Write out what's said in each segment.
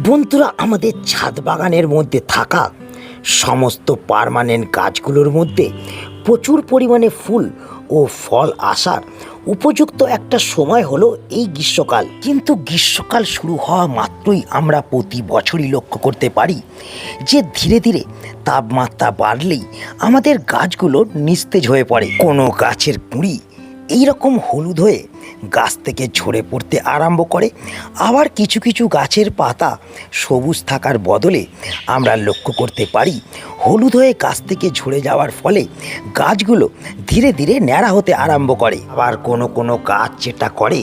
বন্ধুরা, আমাদের ছাদ বাগানের মধ্যে থাকা সমস্ত পার্মানেন্ট গাছগুলোর মধ্যে প্রচুর পরিমাণে ফুল ও ফল আসার উপযুক্ত একটা সময় হলো এই গ্রীষ্মকাল। কিন্তু গ্রীষ্মকাল শুরু হওয়া মাত্রই আমরা প্রতি বছরই লক্ষ্য করতে পারি যে ধীরে ধীরে তাপমাত্রা বাড়লেই আমাদের গাছগুলো নিস্তেজ হয়ে পড়ে। কোনো গাছের কুঁড়ি এইরকম হলুদ হয়ে গাছ থেকে ঝরে পড়তে আরম্ভ করে, আবার কিছু কিছু গাছের পাতা সবুজ থাকার বদলে আমরা লক্ষ্য করতে পারি হলুদ হয়ে গাছ থেকে ঝরে যাওয়ার ফলে গাছগুলো ধীরে ধীরে ন্যাড়া হতে আরম্ভ করে। আবার কোনো কোনো গাছ যেটা করে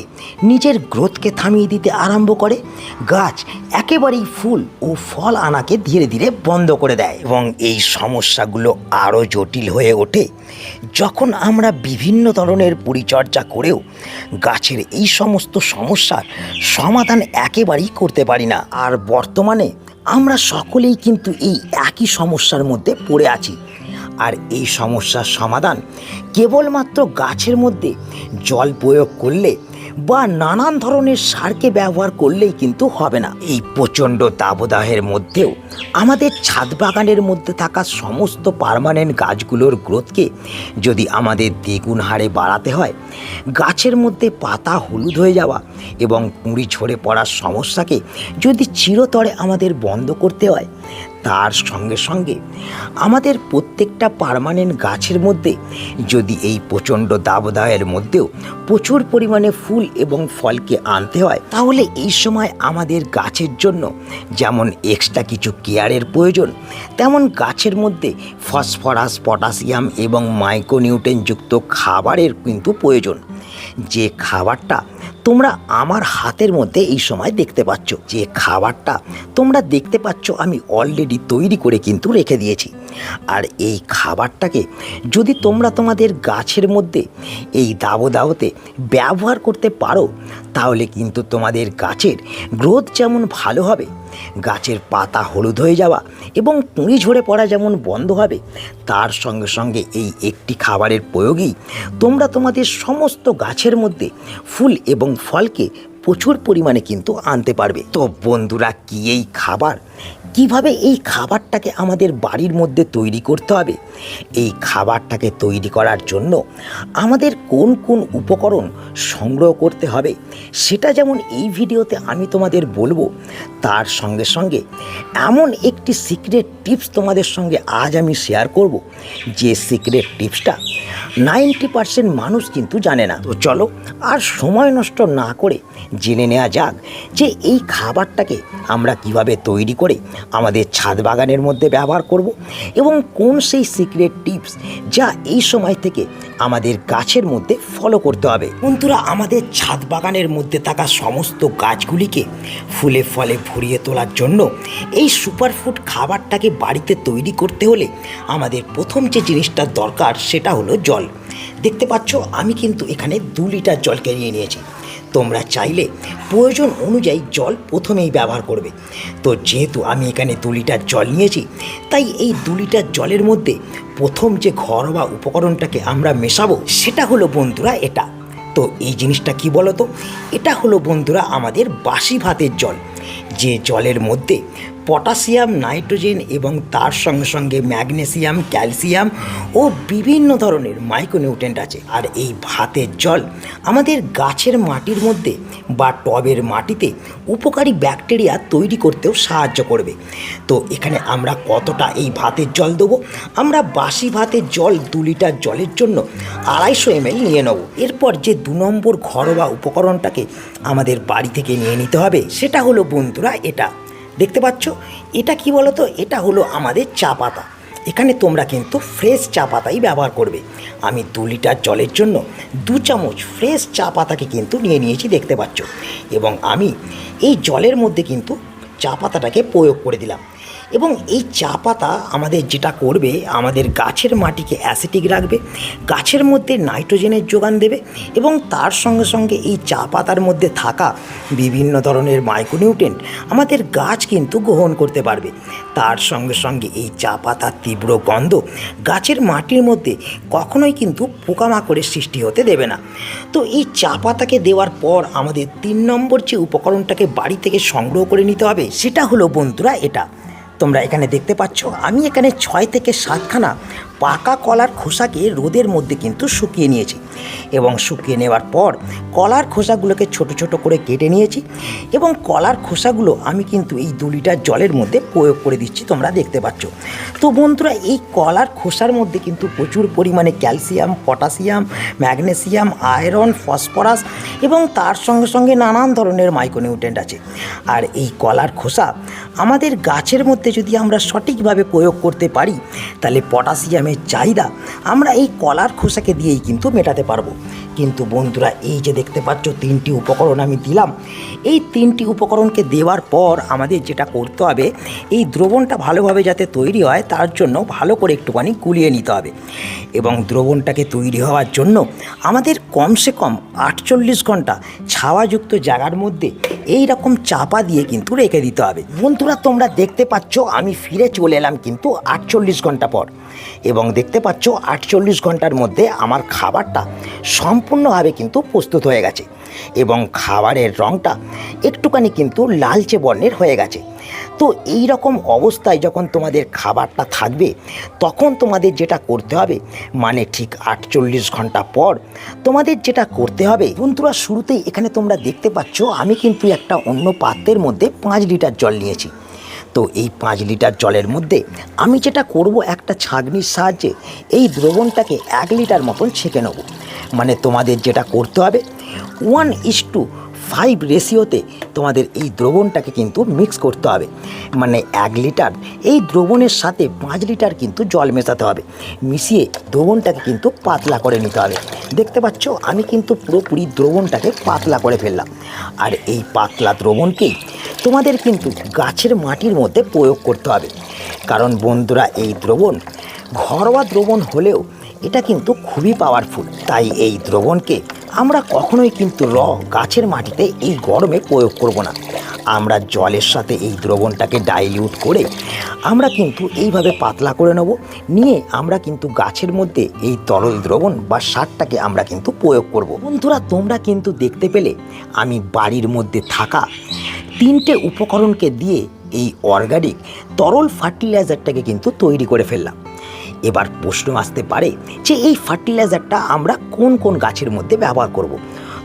নিজের গ্রোথকে থামিয়ে দিতে আরম্ভ করে, গাছ একেবারেই ফুল ও ফল আনাকে ধীরে ধীরে বন্ধ করে দেয়। এবং এই সমস্যাগুলো আরও জটিল হয়ে ওঠে যখন আমরা বিভিন্ন ধরনের পরিচর্যা করেও গাছের এই সমস্ত সমস্যার সমাধান একেবারেই করতে পারি না। আর বর্তমানে আমরা সকলেই কিন্তু এই একই সমস্যার মধ্যে পড়ে আছি। আর এই সমস্যার সমাধান কেবলমাত্র গাছের মধ্যে জল প্রয়োগ করলে বা নানান ধরনের সারকে ব্যবহার করলেই কিন্তু হবে না। এই প্রচণ্ড দাবদাহের মধ্যেও আমাদের ছাদ বাগানের মধ্যে থাকা সমস্ত পার্মানেন্ট গাছগুলোর গ্রোথকে যদি আমাদের দ্বিগুণ হারে বাড়াতে হয়, গাছের মধ্যে পাতা হলুদ হয়ে যাওয়া এবং কুঁড়ি ঝরে পড়ার সমস্যাকে যদি চিরতরে আমাদের বন্ধ করতে হয়, তার সঙ্গে সঙ্গে আমাদের প্রত্যেকটা পার্মানেন্ট গাছের মধ্যে যদি এই প্রচণ্ড দাবদাহের মধ্যেও প্রচুর পরিমাণে ফুল এবং ফলকে আনতে হয়, তাহলে এই সময় আমাদের গাছের জন্য যেমন এক্সট্রা কিছু কেয়ারের প্রয়োজন, তেমন গাছের মধ্যে ফসফরাস, পটাশিয়াম এবং মাইক্রোনিউট্রিয়েন্টযুক্ত খাবারের কিন্তু প্রয়োজন। যে খাবারটা তোমরা আমার হাতের মধ্যে এই সময় দেখতে পাচ্ছ, যে খাবারটা তোমরা দেখতে পাচ্ছ আমি অলরেডি তৈরি করে কিন্তু রেখে দিয়েছি। আর এই খাবারটাকে যদি তোমরা তোমাদের গাছের মধ্যে এই দাবদাহতে ব্যবহার করতে পারো, তাহলে কিন্তু তোমাদের গাছের গ্রোথ যেমন ভালো হবে, গাছের পাতা হলুদ হয়ে যাওয়া এবং কুঁড়ি ঝরে পড়া যেমন বন্ধ হবে, তার সঙ্গে সঙ্গে এই একটি খাবারের প্রয়োগেই তোমরা তোমাদের সমস্ত গাছের মধ্যে ফুল এবং ফলকে প্রচুর পরিমাণে কিন্তু আনতে পারবে। তো বন্ধুরা, কি এই খাবার, কিভাবে এই খাবারটাকে আমাদের বাড়ির মধ্যে তৈরি করতে হবে, এই খাবারটাকে তৈরি করার জন্য আমাদের কোন কোন উপকরণ সংগ্রহ করতে হবে, সেটা যেমন এই ভিডিওতে আমি তোমাদের বলবো, তার সঙ্গে সঙ্গে এমন একটি সিক্রেট টিপস তোমাদের সঙ্গে আজ আমি শেয়ার করব, যে সিক্রেট টিপসটা 90% মানুষ কিন্তু জানে না। তো চলো আর সময় নষ্ট না করে জেনে নেওয়া যাক যে এই খাবারটাকে আমরা কিভাবে তৈরি করে আমাদের ছাদ বাগানের মধ্যে ব্যবহার করব, এবং কোন সেই সিক্রেট টিপস যা এই সময় থেকে আমাদের গাছের মধ্যে ফলো করতে হবে। বন্ধুরা, আমাদের ছাদ বাগানের মধ্যে থাকা সমস্ত গাছগুলিকে ফুলে ফলে ভরিয়ে তোলার জন্য এই সুপারফুড খাবারটাকে বাড়িতে তৈরি করতে হলে আমাদের প্রথম যে জিনিসটার দরকার সেটা হলো জল। দেখতে পাচ্ছ আমি কিন্তু এখানে 2 লিটার জলকে নিয়ে নিয়েছি। তোমরা চাইলে প্রয়োজন অনুযায়ী জল প্রথমেই ব্যবহার করবে। তো যেহেতু আমি এখানে 2 লিটার জল নিয়েছি, তাই এই 2 লিটার জলের মধ্যে প্রথম যে ঘরোয়া উপকরণটাকে আমরা মেশাবো সেটা হলো বন্ধুরা এটা। তো এই জিনিসটা কি বলো তো, এটা হলো বন্ধুরা আমাদের বাসি ভাতের জল, যে জলের মধ্যে পটাশিয়াম, নাইট্রোজেন এবং তার সঙ্গে সঙ্গে ম্যাগনেসিয়াম, ক্যালসিয়াম ও বিভিন্ন ধরনের মাইক্রোনিউট্রিয়েন্ট আছে। আর এই ভাতের জল আমাদের গাছের মাটির মধ্যে বা টবের মাটিতে উপকারী ব্যাকটেরিয়া তৈরি করতেও সাহায্য করবে। তো এখানে আমরা কতটা এই ভাতের জল দেবো, আমরা বাসি ভাতের জল 2 লিটার জলের জন্য 250 ml নিয়ে নেব। এরপর যে 2 নম্বর ঘরোয়া উপকরণটাকে আমাদের বাড়ি থেকে নিয়ে নিতে হবে সেটা হলো বন্ধুরা এটা। দেখতে পাচ্ছ এটা কি বলো তো, এটা হলো আমাদের চা পাতা। এখানে তোমরা কিন্তু ফ্রেশ চা পাতাই ব্যবহার করবে। আমি 2 লিটার জলের জন্য 2 চামচ ফ্রেশ চা পাতাকে কিন্তু নিয়ে নিয়েছি, দেখতে পাচ্ছ। এবং আমি এই জলের মধ্যে কিন্তু চা পাতাটাকে প্রয়োগ করে দিলাম। এবং এই চা পাতা আমাদের যেটা করবে, আমাদের গাছের মাটিকে অ্যাসিডিক রাখবে, গাছের মধ্যে নাইট্রোজেনের যোগান দেবে এবং তার সঙ্গে সঙ্গে এই চা পাতার মধ্যে থাকা বিভিন্ন ধরনের মাইক্রোনিউট্রিয়েন্ট আমাদের গাছ কিন্তু গ্রহণ করতে পারবে। তার সঙ্গে সঙ্গে এই চা পাতার তীব্র গন্ধ গাছের মাটির মধ্যে কখনোই কিন্তু পোকামাকড়ের সৃষ্টি হতে দেবে না। তো এই চা পাতাকে দেওয়ার পর আমাদের 3 নম্বর যে উপকরণটাকে বাড়ি থেকে সংগ্রহ করে নিতে হবে সেটা হলো বন্ধুরা এটা। তোমরা এখানে দেখতে পাচ্ছ আমি এখানে 6 থেকে 7খানা পাকা কলার খোসাকে রোদের মধ্যে কিন্তু শুকিয়ে নিয়েছি এবং শুকিয়ে নেওয়ার পর কলার খোসাগুলোকে ছোট ছোট করে কেটে নিয়েছি এবং কলার খোসাগুলো আমি কিন্তু এই 2 লিটার জলের মধ্যে প্রয়োগ করে দিচ্ছি, তোমরা দেখতে পাচ্ছ। তো বন্ধুরা এই কলার খোসার মধ্যে কিন্তু প্রচুর পরিমাণে calcium, potassium, magnesium, iron, phosphorus এবং তার সঙ্গে সঙ্গে নানান ধরনের মাইক্রোনিউট্রিয়েন্ট আছে। আর এই কলার খোসা আমাদের গাছের মধ্যে যদি আমরা সঠিকভাবে প্রয়োগ করতে পারি তাহলে পটাশিয়ামের চাহিদা আমরা এই কলার খোসাকে দিয়েই কিন্তু মেটাতে পারবো। কিন্তু বন্ধুরা এই যে দেখতে পাচ্ছ 3টি উপকরণ আমি দিলাম, এই 3টি উপকরণকে দেওয়ার পর আমাদের যেটা করতে হবে, এই দ্রবণটা ভালোভাবে যাতে তৈরি হয় তার জন্য ভালো করে একটুখানি গুলিয়ে নিতে হবে এবং দ্রবণটাকে তৈরি হওয়ার জন্য আমাদের কমসে কম 48 ঘন্টা ছাওয়াযুক্ত জায়গার মধ্যে এই রকম চাপা দিয়ে কিন্তু রেখে দিতে হবে। বন্ধুরা তোমরা দেখতে পাচ্ছ আমি ফিরে চলে এলাম কিন্তু 48 ঘন্টা পর এবং দেখতে পাচ্ছ 48 ঘন্টার মধ্যে আমার খাবারটা সম্পূর্ণভাবে কিন্তু প্রস্তুত হয়ে গেছে এবং খাবারের রঙটা একটুখানি কিন্তু লালচে বর্ণের হয়ে গেছে। তো এই রকম অবস্থায় যখন তোমাদের খাবারটা থাকবে তখন তোমাদের যেটা করতে হবে, মানে ঠিক 48 ঘন্টা পর তোমাদের যেটা করতে হবে, বন্ধুরা শুরুতেই এখানে তোমরা দেখতে পাচ্ছ আমি কিন্তু একটা অন্য পাত্রের মধ্যে 5 লিটার জল নিয়েছি। তো এই 5 লিটার জলের মধ্যে আমি যেটা করব, একটা ছাঁকনির সাহায্যে এই দ্রবণটাকে 1 লিটার মতন ছেঁকে নেব। মানে তোমাদের যেটা করতে হবে 1:5 রেশিওতে তোমাদের এই দ্রবণটাকে কিন্তু মিক্স করতে হবে। মানে 1 লিটার এই দ্রবণের সাথে 5 লিটার কিন্তু জল মেশাতে হবে, মিশিয়ে দ্রবণটাকে কিন্তু পাতলা করে নিতে হবে। দেখতে পাচ্ছ আমি কিন্তু পুরোপুরি দ্রবণটাকে পাতলা করে ফেললাম। আর এই পাতলা দ্রবণকেই তোমাদের কিন্তু গাছের মাটির মধ্যে প্রয়োগ করতে হবে, কারণ বন্ধুরা এই দ্রবণ ঘরোয়া দ্রবণ হলেও এটা কিন্তু খুবই পাওয়ারফুল। তাই এই দ্রবণকে আমরা কখনোই কিন্তু গাছের মাটিতে এই গরমে প্রয়োগ করব না। আমরা জলের সাথে এই দ্রবণটাকে ডাইলিউট করে আমরা কিন্তু এইভাবে পাতলা করে নেব, নিয়ে আমরা কিন্তু গাছের মধ্যে এই তরল দ্রবণ বা সারটাকে আমরা কিন্তু প্রয়োগ করব। বন্ধুরা তোমরা কিন্তু দেখতে পেলে আমি বাড়ির মধ্যে থাকা 3টে উপকরণকে দিয়ে এই অর্গানিক তরল ফার্টিলাইজারটাকে কিন্তু তৈরি করে ফেললাম। এবার প্রশ্ন আসতে পারে যে এই ফার্টিলাইজারটা আমরা কোন কোন গাছের মধ্যে ব্যবহার করব।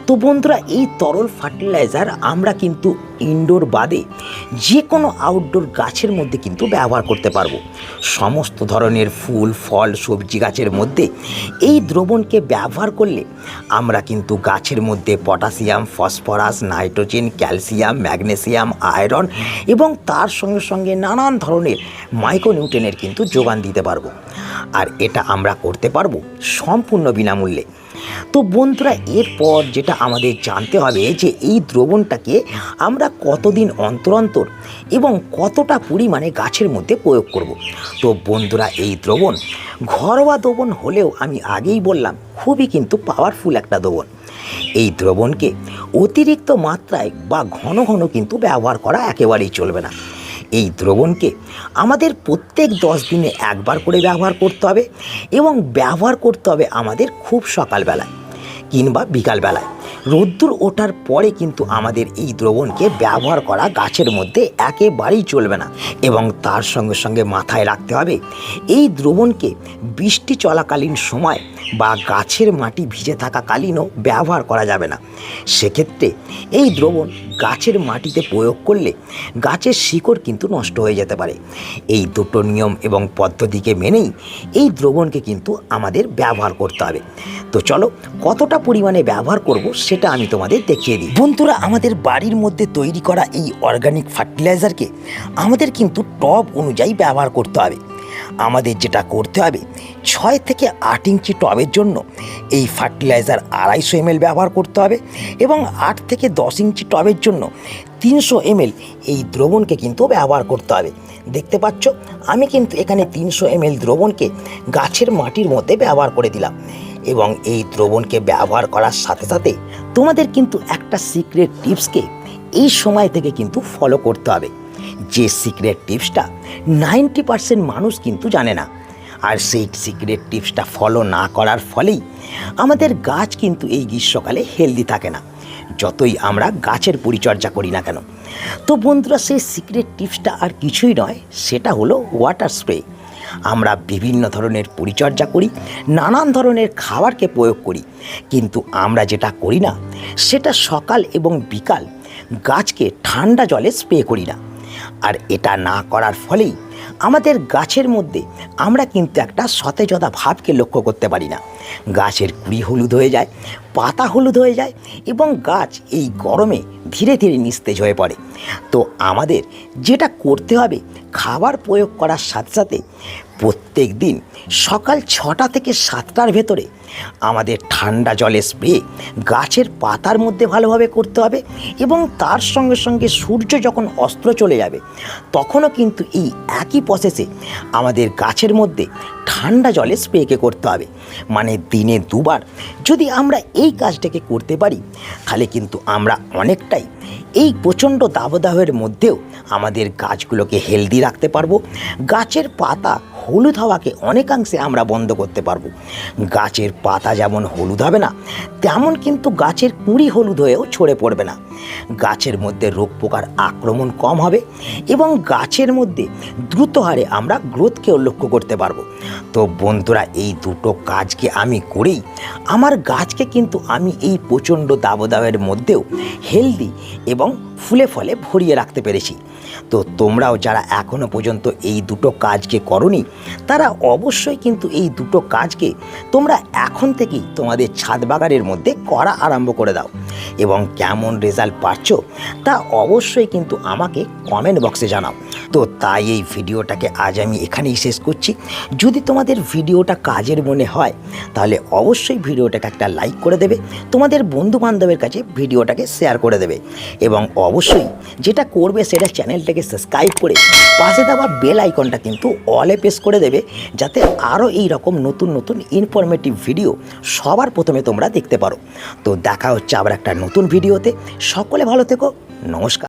তো বন্ধুরা এই তরল ফার্টিলাইজার আমরা কিন্তু ইনডোর বাদে যে কোনো আউটডোর গাছের মধ্যে কিন্তু ব্যবহার করতে পারবো। সমস্ত ধরনের ফুল, ফল, সবজি গাছের মধ্যে এই দ্রবণকে ব্যবহার করলে আমরা কিন্তু গাছের মধ্যে potassium, phosphorus, nitrogen, calcium, magnesium, iron এবং তার সঙ্গে সঙ্গে নানান ধরনের মাইক্রোনিউট্রিয়েন্টের কিন্তু যোগান দিতে পারবো। আর এটা আমরা করতে পারবো সম্পূর্ণ বিনামূল্যে। তো বন্ধুরা এরপর যেটা আমাদের জানতে হবে যে এই দ্রবণটাকে আমরা কতদিন অন্তর অন্তর এবং কতটা পরিমাণে গাছের মধ্যে প্রয়োগ করব। তো বন্ধুরা এই দ্রবণ ঘরোয়া দ্রবণ হলেও আমি আগেই বললাম খুবই কিন্তু পাওয়ারফুল একটা দ্রবণ। এই দ্রবণকে অতিরিক্ত মাত্রায় বা ঘন ঘন কিন্তু ব্যবহার করা একেবারেই চলবে না। এই দ্রবণকে আমাদের প্রত্যেক 10 দিনে একবার করে ব্যবহার করতে হবে এবং ব্যবহার করতে হবে আমাদের খুব সকালবেলায় কিংবা বিকালবেলায়। রোদ্দুর ওঠার পরে কিন্তু আমাদের এই দ্রবণকে ব্যবহার করা গাছের মধ্যে একেবারেই চলবে না। এবং তার সঙ্গে সঙ্গে মাথায় রাখতে হবে এই দ্রবণকে বৃষ্টি চলাকালীন সময় বা গাছের মাটি ভিজে থাকাকালীনও ব্যবহার করা যাবে না। সেক্ষেত্রে এই দ্রবণ গাছের মাটিতে প্রয়োগ করলে গাছের শিকড় কিন্তু নষ্ট হয়ে যেতে পারে। এই দুটো নিয়ম এবং পদ্ধতিকে মেনেই এই দ্রবণকে কিন্তু আমাদের ব্যবহার করতে হবে। তো চলো কতটা পরিমাণে ব্যবহার করব সেটা আমি তোমাদের দেখিয়ে দিই। বন্ধুরা আমাদের বাড়ির মধ্যে তৈরি করা এই অর্গানিক ফার্টিলাইজারকে আমাদের কিন্তু টব অনুযায়ী ব্যবহার করতে হবে। আমাদের যেটা করতে হবে 6 থেকে 8 ইঞ্চি টবের জন্য এই ফার্টিলাইজার 250 ml ব্যবহার করতে হবে এবং 8 থেকে 10 ইঞ্চি টবের জন্য 300 ml এই দ্রবণকে কিন্তু ব্যবহার করতে হবে। দেখতে পাচ্ছ আমি কিন্তু এখানে 300 ml দ্রবণকে গাছের মাটির মধ্যে ব্যবহার করে দিলাম এবং এই দ্রবণকে ব্যবহার করার সাথে সাথে তোমাদের কিন্তু একটা সিক্রেট টিপসকে এই সময় থেকে কিন্তু ফলো করতে হবে, যে সিক্রেট টিপসটা 90% মানুষ কিন্তু জানে না। আর সেই সিক্রেট টিপসটা ফলো না করার ফলেই আমাদের গাছ কিন্তু এই গ্রীষ্মকালে হেলদি থাকে না, যতই আমরা গাছের পরিচর্যা করি না কেন। তো বন্ধুরা, সেই সিক্রেট টিপসটা আর কিছুই নয়, সেটা হলো ওয়াটার স্প্রে। আমরা বিভিন্ন ধরনের পরিচর্যা করি, নানান ধরনের খাবারকে প্রয়োগ করি, কিন্তু আমরা যেটা করি না সেটা সকাল এবং বিকাল গাছকে ঠান্ডা জলে স্প্রে করি না। আর এটা না করার ফলেই আমাদের গাছের মধ্যে আমরা কিন্তু একটা সতেজতা ভাবকে লক্ষ্য করতে পারি না। গাছের কুড়ি হলুদ হয়ে যায়, পাতা হলুদ হয়ে যায় এবং গাছ এই গরমে ধীরে ধীরে নিস্তেজ হয়ে পড়ে। তো আমাদের যেটা করতে হবে, খাবার প্রয়োগ করার সাথে সাথে প্রত্যেক দিন সকাল 6টা থেকে 7টার ভেতরে আমাদের ঠান্ডা জলে স্প্রে গাছের পাতার মধ্যে ভালোভাবে করতে হবে এবং তার সঙ্গে সঙ্গে সূর্য যখন অস্ত চলে যাবে তখনও কিন্তু এই একই প্রসেসে আমাদের গাছের মধ্যে ঠান্ডা জলে স্প্রেকে করতে হবে। মানে দিনে 2বার যদি আমরা এই কাজটাকে করতে পারি তাহলে কিন্তু আমরা অনেকটাই এই প্রচণ্ড দাবদাহের মধ্যেও আমাদের গাছগুলোকে হেলদি রাখতে পারবো। গাছের পাতা হলুদ হওয়াকে অনেকাংশে আমরা বন্ধ করতে পারবো। গাছের পাতা যেমন হলুদ হবে না, তেমন কিন্তু গাছের কুঁড়ি হলুদ হয়েও ছড়ে পড়বে না। গাছের মধ্যে রোগ পোকার আক্রমণ কম হবে এবং গাছের মধ্যে দ্রুত হারে আমরা গ্রোথকেও লক্ষ্য করতে পারবো। তো বন্ধুরা, এই দুটো কাজকে আমি করেই আমার গাছকে কিন্তু আমি এই প্রচণ্ড দাবদাহের মধ্যেও হেলদি এবং ফুলে ফলে ভরিয়ে রাখতে পেরেছি। তো তোমরাও যারা এখনও পর্যন্ত এই দুটো কাজকে করোনি তারা অবশ্যই কিন্তু এই দুটো কাজকে তোমরা এখন থেকেই তোমাদের ছাদ বাগানের মধ্যে করা আরম্ভ করে দাও এবং কেমন রেজাল্ট পাচ্ছ তা অবশ্যই কিন্তু আমাকে কমেন্ট বক্সে জানাও। তো তাই এই ভিডিওটাকে আজ আমি এখানেই শেষ করছি। যদি তোমাদের ভিডিওটা কাজের মনে হয় তাহলে অবশ্যই ভিডিওটাকে একটা লাইক করে দেবে, তোমাদের বন্ধু বান্ধবের কাছে ভিডিওটাকে শেয়ার করে দেবে এবং অবশ্যই যেটা করবে সেটা চ্যানেলটাকে সাবস্ক্রাইব করে পাশে দেওয়া বেল আইকনটা কিন্তু অলে প্রেস করে দেবে, যাতে আরও এই রকম নতুন নতুন ইনফরমেটিভ ভিডিও সবার প্রথমে তোমরা দেখতে পারো। তো দেখা হচ্ছে আবার একটা নতুন ভিডিওতে। সকলে ভালো থেকো, নমস্কার।